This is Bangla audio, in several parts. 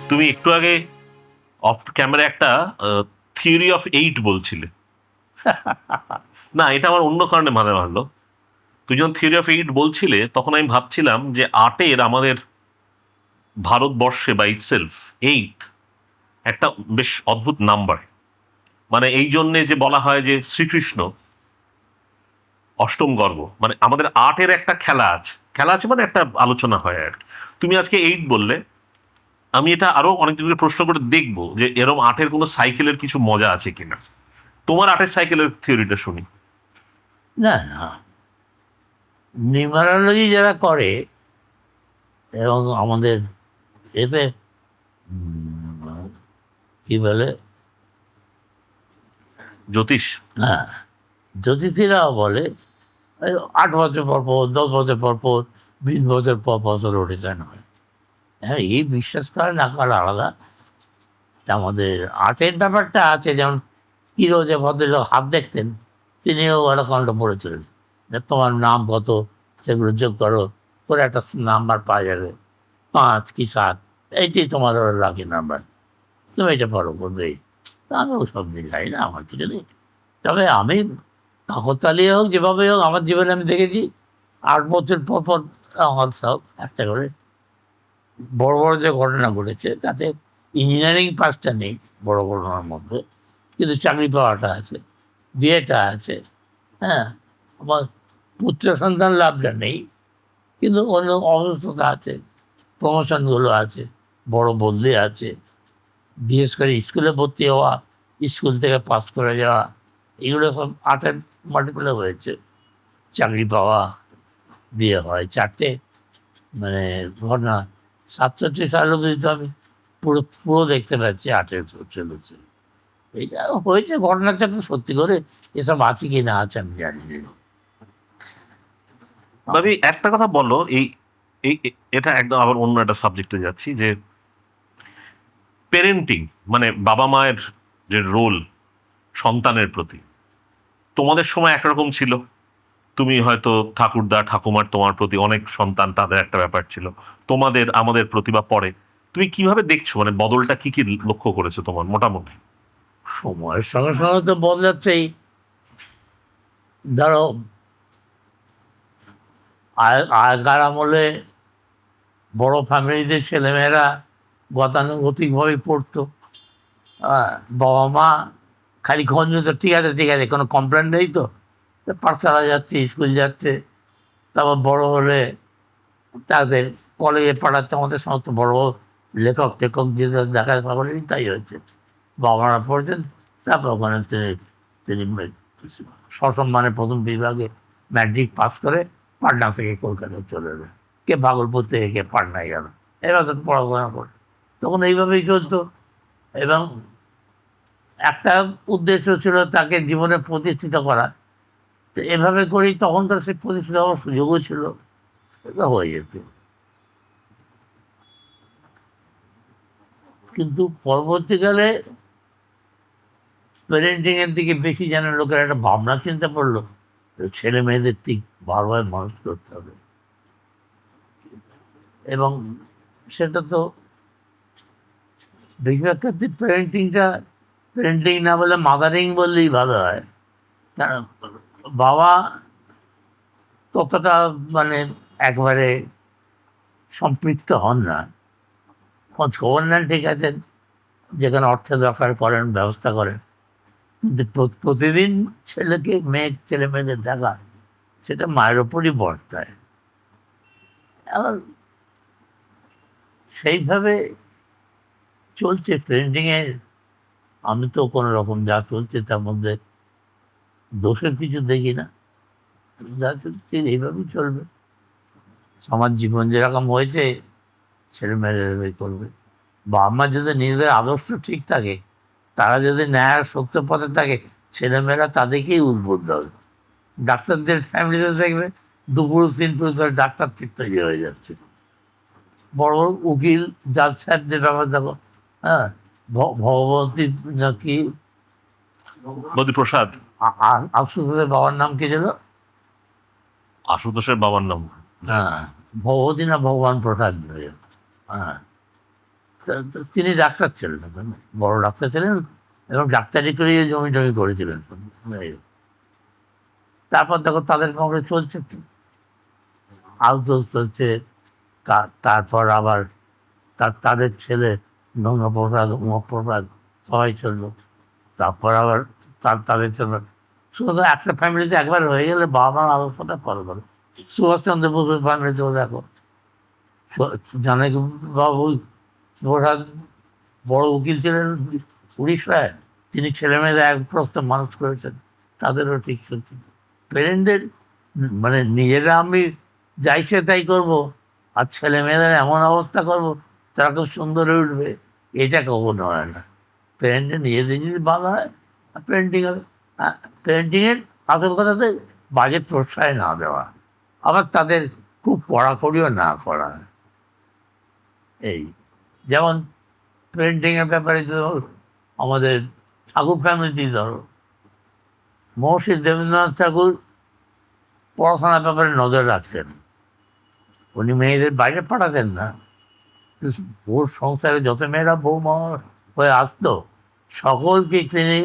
তুমি একটু আগে অফ ক্যামেরা একটা থিওরি অফ এইট বলছিলে। না, এটা আমার অন্য কারণে মানে মানলো। তুমি যখন থিওরি অফ এইট বলছিলে তখন আমি ভাবছিলাম যে আটের আমাদের ভারতবর্ষে বা ইটসেলফ এইট একটা বেশ অদ্ভুত নাম্বার। মানে এই জন্যে যে বলা হয় যে শ্রীকৃষ্ণ অষ্টম গর্ভ, মানে আমাদের আটের একটা খেলা আছে, খেলা আছে মানে একটা আলোচনা হয় আর কি। তুমি আজকে এইট বললে, আমি এটা আরো অনেকজনকে প্রশ্ন করে দেখবো যে এরম আটের কোনো সাইকেলের কিছু মজা আছে কিনা। তোমার আটের সাইকেলের থিওরিটা শুনি। না না, নিউমারোলজি যারা করে এবং আমাদের এতে কি বলে, জ্যোতিষ। হ্যাঁ, জ্যোতিষীরাও বলে 8 বছর পর পর, 10 বছর পর পর, 20 বছর পর বছর রোটেশন হয়। হ্যাঁ, এই বিশ্বাস করে না করা আলাদা। তা আমাদের আর্টের ব্যাপারটা আছে, যেমন কিরো যে ভদ্রলোক হাত দেখতেন, তিনিও ওরকমটা বলেছিলেন যে তোমার নাম কত, সেগুলো যোগ করো, করে একটা নাম্বার পাওয়া যাবে, 5 কি 7, এইটাই তোমার লাকি নাম্বার, তুমি এটা ফলো করবে। তা আমি ওসব দিয়ে যাই না, আমার কিছু নেই। তবে আমি কাকতালীয় হোক, যেভাবে হোক, আমার জীবনে আমি দেখেছি 8 বছর পর পর আমার সব একটা করে বড় বড় যে ঘটনা ঘটেছে, তাতে ইঞ্জিনিয়ারিং পাসটা নেই বড় ঘটনার মধ্যে, কিন্তু চাকরি পাওয়াটা আছে, বিয়েটা আছে, হ্যাঁ, আমার পুত্র সন্তান লাভটা নেই, কিন্তু অন্য অসুস্থতা আছে, প্রমোশনগুলো আছে, বড় বদলি আছে, বিশেষ করে স্কুলে ভর্তি হওয়া, স্কুল থেকে পাস করে যাওয়া, এগুলো সব আটের মাল্টিপ্লে হয়েছে। চাকরি পাওয়া, বিয়ে হয়, 4টে মানে ঘটনা 67 সাল অবধি তো আমি পুরো পুরো দেখতে পাচ্ছি 8-এর চলেছে। এটা হয়েছে ঘটনাটা, তো সত্যি করে এসব আছে কি না আছে আমি জানি না। ভাবি একটা কথা বলো, এই এই এটা একদম আবার অন্য একটা সাবজেক্টে যাচ্ছি, যে পেরেন্টিং মানে বাবা মায়ের যে রোল সন্তানের প্রতি, তোমাদের সময় একরকম ছিল। তুমি হয়তো ঠাকুরদা ঠাকুমার তোমার প্রতি অনেক, সন্তান তাদের একটা ব্যাপার ছিল, তোমাদের আমাদের প্রতিভা পড়ে। তুমি কিভাবে দেখছো, মানে বদলটা কি কি লক্ষ্য করেছো তোমার মোটামুটি? সময়ের সঙ্গে সঙ্গে তো বদলাচ্ছেই। ধরো আগেকার আমলে বড় ফ্যামিলিতে ছেলেমেয়েরা গতানুগতিকভাবে পড়তো। বাবা মা খালি খঞ্জ, তো ঠিক আছে ঠিক আছে, কোনো কমপ্লেন নেই তো, পাঠশালা যাচ্ছে, স্কুল যাচ্ছে। তারপর বড় হলে তাদের কলেজে পাঠাচ্ছে, আমাদের সমস্ত বড় বড় লেখক টেখক যে দেখা করেনি, তাই হয়েছে। বাবা মারা পড়ছেন, তারপর ওখানে তিনি সসম্মানে প্রথম বিভাগে ম্যাট্রিক পাস করে পাটনা থেকে কলকাতায় চলে এলেন, কে ভাগলপুর থেকে, কে পাটনায় গেল, এবার তো পড়াশোনা করে। তখন এইভাবেই চলতো, এবং একটা উদ্দেশ্য ছিল তাকে জীবনে প্রতিষ্ঠিত করা। তো এভাবে করেই তখন তো সে প্রতিষ্ঠিত হওয়ার সুযোগও ছিল, এটা হয়ে যেত। কিন্তু পরবর্তীকালে প্যারেন্টিংয়ের দিকে বেশি যেন লোকের একটা ভাবনা চিন্তা পড়লো, ছেলে মেয়েদের ঠিক ভালোভাবে মানুষ করতে হবে। এবং সেটা তো বেশিরভাগ ক্ষেত্রে প্যারেন্টিং না বলে মাদারিং বললেই ভালো হয়। কারণ বাবা ততটা মানে একবারে সম্পৃক্ত হন না, খোঁজ খবর নেন ঠিক আছে, যেখানে অর্থের দরকার করেন, ব্যবস্থা করেন, কিন্তু প্রতিদিন ছেলে মেয়েদের দেখা, সেটা মায়ের ওপরই বর্তায়। এখন সেইভাবে চলছে প্যারেন্টিংয়ে। আমি তো কোনো রকম যা চলছে তার মধ্যে দোষের কিছু দেখি না, যা চলছে এইভাবেই চলবে। সমাজ জীবন যেরকম হয়েছে, ছেলেমেয়েরা এভাবেই করবে। বাবা মা যদি নিজেদের আদর্শ ঠিক থাকে, তারা যদি ন্যায় আর সত্য পথে থাকে, ছেলেমেয়েরা তাদেরকেই উদ্বুদ্ধ হবে। ডাক্তারদের ফ্যামিলিতে দেখবে 2 পুরুষ 3 পুরুষ ডাক্তার ঠিক তৈরি হয়ে যাচ্ছে, বড় বড় উকিল, জাজ সাহেবদের ব্যাপার দেখো। হ্যাঁ, ভগবতী নাকি প্রসাদ, আশুতোষের বাবার নাম কি ছিল? আশুতোষের বাবার নাম, হ্যাঁ, ভগবতী না ভগবান প্রসাদ। হ্যাঁ, তিনি ডাক্তার ছিলেন, বড় ডাক্তার ছিলেন, এবং ডাক্তারি করে জমি টমি করেছিলেন। তারপর দেখো তাদের সঙ্গে চলছে, আউটসোর্স চলছে। তারপর আবার তাদের ছেলে গঙ্গাপ্রসাদ, উমাপ্রসাদ সবাই চললো। তারপর আবার তাদের জন্য শুধু একটা ফ্যামিলিতে একবার হয়ে গেলে বাবা মার আলোচনা পরে করে। সুভাষচন্দ্র বসুর ফ্যামিলিতেও দেখো, জানকী বাবু প্রসাদ বড় উকিল ছিলেন উড়িষ্যায়, তিনি ছেলেমেয়েদের এক প্রস্তাব মানুষ করেছেন, তাদেরও ঠিক চলছে। পেরেন্টদের মানে নিজেরা আমি যাই সে তাই করবো, আর ছেলে মেয়েদের এমন অবস্থা করবো তারা খুব সুন্দর হয়ে উঠবে, এটা কখনো হয় না। পেরেন্টের নিজেদের যদি ভালো হয়, পেরেন্টিং হবে। পেরেন্টিংয়ের আসল কথাতে বাজে প্রশ্রয় না দেওয়া, আবার তাদের খুব কড়াকড়িও না করা। এই যেমন পেরেন্টিংয়ের ব্যাপারে আমাদের ঠাকুর ফ্যামিলিতেই ধরো, মহর্ষি দেবেন্দ্রনাথ ঠাকুর পড়াশোনার ব্যাপারে নজর রাখতেন। উনি মেয়েদের বাইরে পাঠাতেন না, ওর সংসারে যত মেয়েরা বৌমা হয়ে আসতো সকলকে তিনি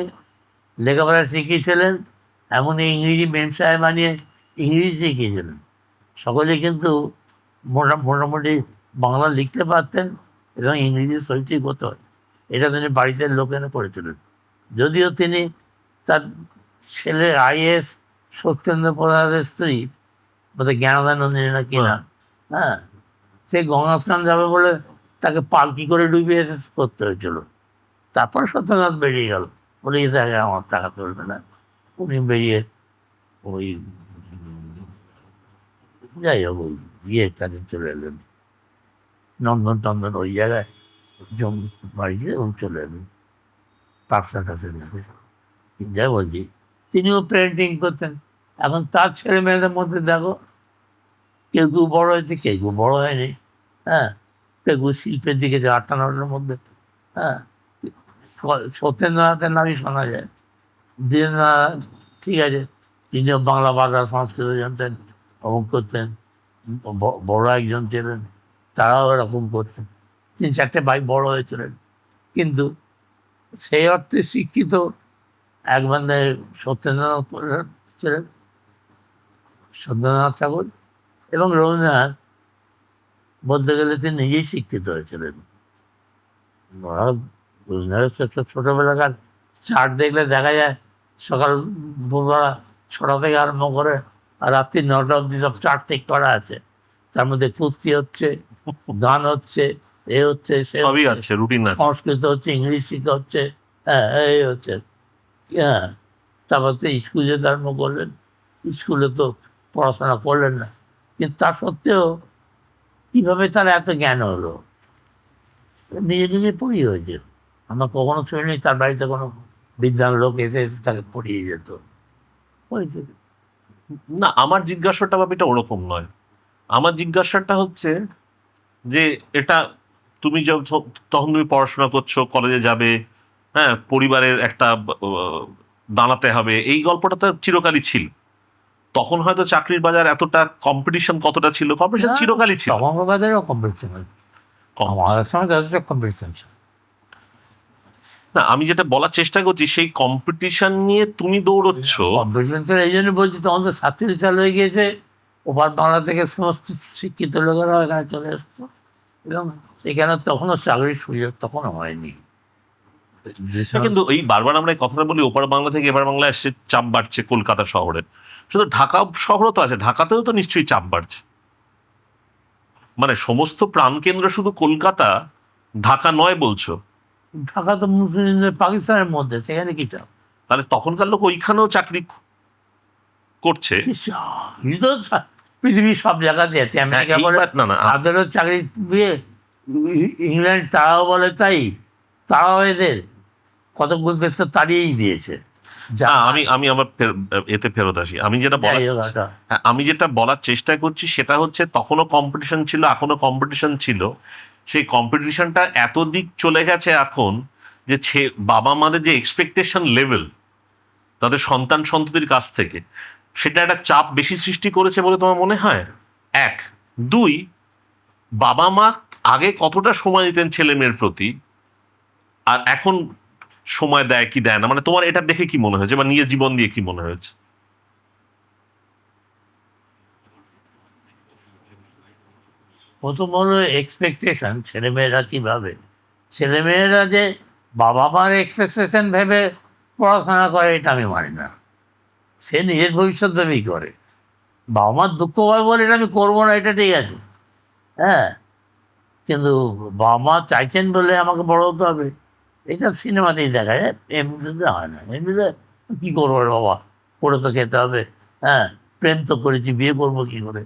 লেখাপড়া শিখিয়েছিলেন, এমন ইংরেজি মেম সাহেব বানিয়ে ইংরেজি শিখিয়েছিলেন। সকলে কিন্তু মোটামুটি বাংলা লিখতে পারতেন এবং ইংরেজি সইটি করতে হয়, এটা তিনি বাড়িতে লোকেরা করেছিলেন। যদিও তিনি তার ছেলে আইএস সত্যেন্দ্র প্রসাদের স্ত্রী বোধহয় জ্ঞানদানন্দিনী না কিনা, হ্যাঁ, সে গঙ্গা স্নান যাবে বলে তাকে পালকি করে ডুবিয়ে করতে হয়েছিল। তারপর সত্যনাথ বেরিয়ে গেল, বলে তাকে আমার টাকা চলবে না। উনি বেরিয়ে ওই যাই হোক ওই ইয়ের কাছে চলে এলেন, নন্দন টন্দন ওই জায়গায় জমি বাড়িতে চলে এলেন পাকসার কাছে যাবে। যাই বলছি, তিনিও পেরেন্টিং করতেন। এখন তার ছেলে মেয়েদের মধ্যে দেখো, কেউ কেউ বড়ো হয়েছে, কেউ কেউ বড়ো হয়নি, হ্যাঁ, কেউ কেউ শিল্পের দিকে যে 98-এর মধ্যে, হ্যাঁ, সত্যেন্দ্রনাথের নামই শোনা যায়। দীনেন্দ্রনাথ ঠিক আছে, তিনিও বাংলা ভাষা সংস্কৃত জানতেন, অমুক করতেন, বড় একজন ছিলেন, তারাও এরকম করতেন। 3-4টে ভাই বড় হয়েছিলেন, কিন্তু সেই অর্থে শিক্ষিত একবারে সত্যেন্দ্রনাথ ছিলেন, সত্যেন্দ্রনাথ ঠাকুর। এবং রবীন্দ্রনাথ বলতে গেলে তিনি নিজেই শিক্ষিত হয়েছিলেন। রবীন্দ্রনাথ ছোটোবেলাকার চার্ট দেখলে দেখা যায় সকাল ভোরবেলা 6টা থেকে আরম্ভ করে আর রাত্রি 9টা অবধি সব চার্ট ঠিক করা আছে। তার মধ্যে কুস্তি হচ্ছে, গান হচ্ছে, এ হচ্ছে, সে সবই আছে, রুটিন আছে, সংস্কৃত হচ্ছে, ইংলিশ শিখা হচ্ছে, হ্যাঁ, এই হচ্ছে, হ্যাঁ। তারপর তো স্কুলে যেতে আরম্ভ করলেন, স্কুলে তো পড়াশোনা করলেন না, কিন্তু তা সত্ত্বেও কীভাবে তার এত জ্ঞান হলো, নিজে নিজে পড়িয়ে হয়েছে। আমরা কখনো শুনিনি তার বাড়িতে কোনো বিদ্যান লোক এসে তাকে পড়িয়ে যেত, হয়েছে। না, আমার জিজ্ঞাসাটা এটা ওরকম নয়। আমার জিজ্ঞাসাটা হচ্ছে যে এটা তুমি তখন তুমি পড়াশোনা করছো, কলেজে যাবে, হ্যাঁ, পরিবারের একটা দাঁড়াতে হবে, এই গল্পটা তো চিরকালই ছিল। তখন হয়তো চাকরির বাজার এতটা কম্পিটিশন কতটা ছিল, কম্পিটিশন চিরকালই ছিল। বাজারেও কম্পিটিশন, আমাদের সঙ্গে যথেষ্ট কম্পিটিশন ছিল। না, আমি যেটা বলার চেষ্টা করছি, সেই কম্পিটিশন নিয়ে তুমি দৌড়চ্ছ। কম্পিটিশন তো এই জন্য বলছি, তখন তো ছাত্রী চালু হয়ে গিয়েছে, ওপার বাংলা থেকে সমস্ত শিক্ষিত লোকেরা এখানে চলে এসতো, এবং এখানে তখনও চাকরির সুযোগ তখনও হয়নি। কিন্তু এই বারবার আমরা এই কথাটা বলি, ওপার বাংলা থেকে এবার বাংলা এসে চাপ বাড়ছে কলকাতা শহরে। শুধু ঢাকা শহরও তো আছে, ঢাকাতেও তো নিশ্চয়ই চাপ বাড়ছে। মানে সমস্ত প্রাণকেন্দ্র শুধু কলকাতা, ঢাকা নয় বলছো? ঢাকা তো মুসলিমদের পাকিস্তানের মধ্যে, সেখানে কি চাপ? তাহলে তখনকার লোক ওইখানেও চাকরি করছে। পৃথিবীর সব জায়গাতে আছে, আমেরিকা বলে তাদেরও চাকরি দিয়ে, ইংল্যান্ড তারাও বলে তাই, তারাও এদের কতগুলো দেশ তো তাড়িয়েই দিয়েছে। আমি আমার এতে ফেরত আসি। আমি যেটা বলার চেষ্টা করছি সেটা হচ্ছে, তখনও কম্পিটিশন ছিল, এখনো কম্পিটিশন ছিল। সেই কম্পিটিশনটা এত দিক চলে গেছে এখন, যে বাবা মাদের যে এক্সপেকটেশন লেভেল তাদের সন্তান সন্ততির কাছ থেকে, সেটা একটা চাপ বেশি সৃষ্টি করেছে বলে তোমার মনে হয়? 1, 2, বাবা মা আগে কতটা সময় দিতেন ছেলে মেয়ের প্রতি, আর এখন সময় দেয় কি দেয় না, মানে তোমার এটা দেখে কি মনে হয়েছে বা নিজের জীবন দিয়ে কি মনে হয়েছে? প্রথম হলো এক্সপেকটেশন, ছেলেমেয়েরা কীভাবে, ছেলেমেয়েরা যে বাবা মার এক্সপেকটেশন ভেবে পড়াশোনা করে এটা আমি মানি না। সে নিজের ভবিষ্যৎ ভেবেই করে। বাবা মার দুঃখ হয় বলে এটা আমি করবো না, এটা ঠিক আছে, হ্যাঁ, কিন্তু বাবা মা চাইছেন বলে আমাকে বড় হতে হবে, এটা সিনেমাতেই দেখা যায়, এমনিতে হয় না। এমনিতে কী করবো রে বাবা, করে তো খেতে হবে, হ্যাঁ, প্রেম তো করেছি, বিয়ে করবো কী করে,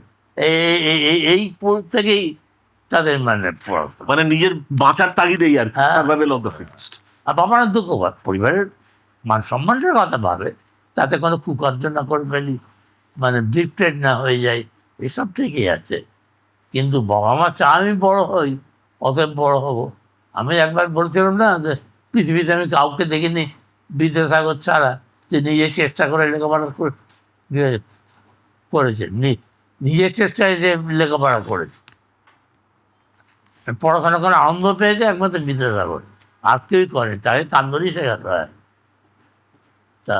এই থেকেই তাদের মানে পড়াশোনা। মানে নিজের বাঁচার তাগিদেই আর কি, হ্যাঁ। Survival of the fittest. আর বাবা মার দুঃখ হয়, পরিবারের মান সম্মানের কথা ভাবে, তাতে কোনো কুকার্য না করে ফেলি, মানে ডিক্টেড না হয়ে যায়, এসব ঠিকই আছে। কিন্তু বাবা মা চা আমি বড় হই, অতএব বড় হব। আমি একবার বলছিলাম না যে পৃথিবীতে আমি কাউকে দেখিনি বিদ্যাসাগর ছাড়া যে নিজে চেষ্টা করে লেখাপড়া করেছে, নিজের চেষ্টায় যে লেখাপড়া করেছে, পড়াশোনা করে আনন্দ পেয়েছে একমাত্র বিদ্যাসাগর, আর কেউই করে, তাকে কান্দরই শেখাতে হয়। তা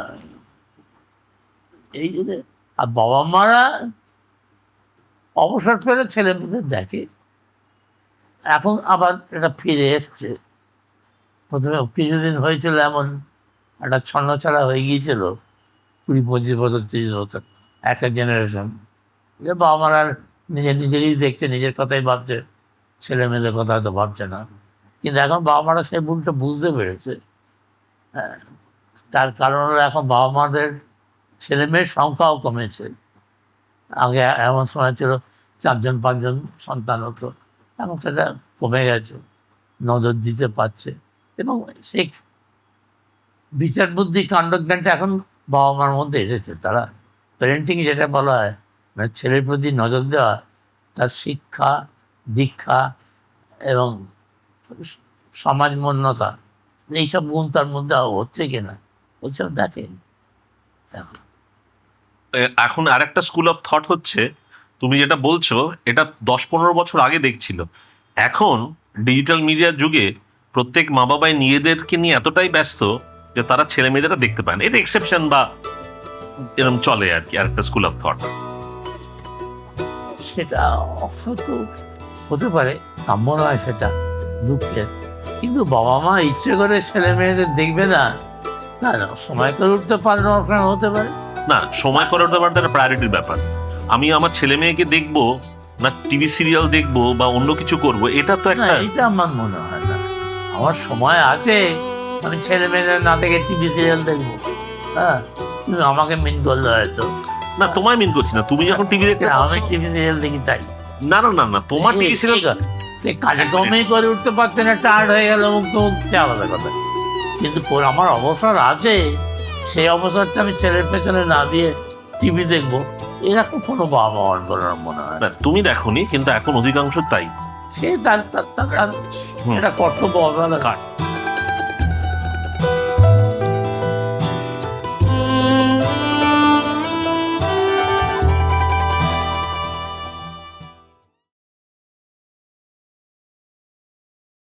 এই যে, আর বাবা মারা অবসর পেলে ছেলে মেয়েদের দেখে। এখন আবার এটা ফিরে এসছে। প্রথমে কিছুদিন হয়েছিল এমন একটা ছন্নছাড়া হয়ে গিয়েছিল, 20-25 বছর 30 বছর, একটা জেনারেশন, যে বাবা মারা নিজেরই দেখছে, নিজের কথাই ভাবছে, ছেলে মেয়েদের কথা হয়তো ভাবছে না। কিন্তু এখন বাবা মারা সেই ভুলটা বুঝতে পেরেছে। হ্যাঁ, তার কারণ হলো এখন বাবা মাদের ছেলে মেয়ের সংখ্যাও কমেছে। আগে এমন সময় ছিল 4-5 সন্তান হতো, এখন সেটা কমে গেছে, নজর দিতে পারছে। এবং সেই বিচার বুদ্ধি কাণ্ডজ্ঞানটা এখন বাবা মার মধ্যে এসেছে। তারা প্যারেন্টিং যেটা বলা হয়, মানে ছেলের প্রতি নজর দেওয়া, তার শিক্ষা দীক্ষা এবং সমাজমন্যতা, এইসব গুণ তার মধ্যে হচ্ছে কিনা ওইসব দেখে। এখন আরেকটা স্কুল অফ থট হচ্ছে, তুমি যেটা বলছো এটা 10-15 বছর আগে দেখছিল, এখন ডিজিটাল মিডিয়ার যুগে প্রত্যেক মা বাবাই নিজেদেরকে নিয়ে এতটাই ব্যস্ত যে তারা ছেলে মেয়েদেরটা দেখতে পায় না। এটা এক্সেপশন বা এরকম চলে আর কি, আরেকটা স্কুল অফ থট। সেটা হয়তো হতে পারে, কাম্য নয় সেটা, দুঃখের। কিন্তু বাবা মা ইচ্ছে করে ছেলে মেয়েদের দেখবে না, না না, সময় করে উঠতে পারলে অপশন হতে পারে। না, সময় করে ওঠা একটা প্রায়োরিটির ব্যাপার। আমি আমার ছেলে মেয়েকে দেখবো না টিভি সিরিয়াল দেখবো বা অন্য কিছু করব, এটা তো না, একটা, এটা আমার মনে হয় না। আমার সময় আছে, আমি ছেলে মেয়েদের না দেখে টিভি সিরিয়াল দেখবো? হ্যাঁ, তুমি আমাকে মিন করলে হয়তো। না তোমায় মিন করছি না, তুমি যখন টিভি দেখতে আমি টিভি সিরিয়াল দেখি তাই। না না না না, তোমার টিভি সিরিয়াল কাজে কমেই করে উঠতে পারছে না, টায়ার্ড হয়ে গেল, মুখ তো উঠছে, আলাদা কথা। কিন্তু আমার অবসর আছে, সেই অবসরটা আমি ছেলের পেছনে না দিয়ে টিভি দেখবো, এরকম কোনো বাবা মার বলার মনে হয় না। তুমি দেখোনি, কিন্তু এখন অধিকাংশ তাই। সে তার এটা কর্তব্য অবহেলা কাট।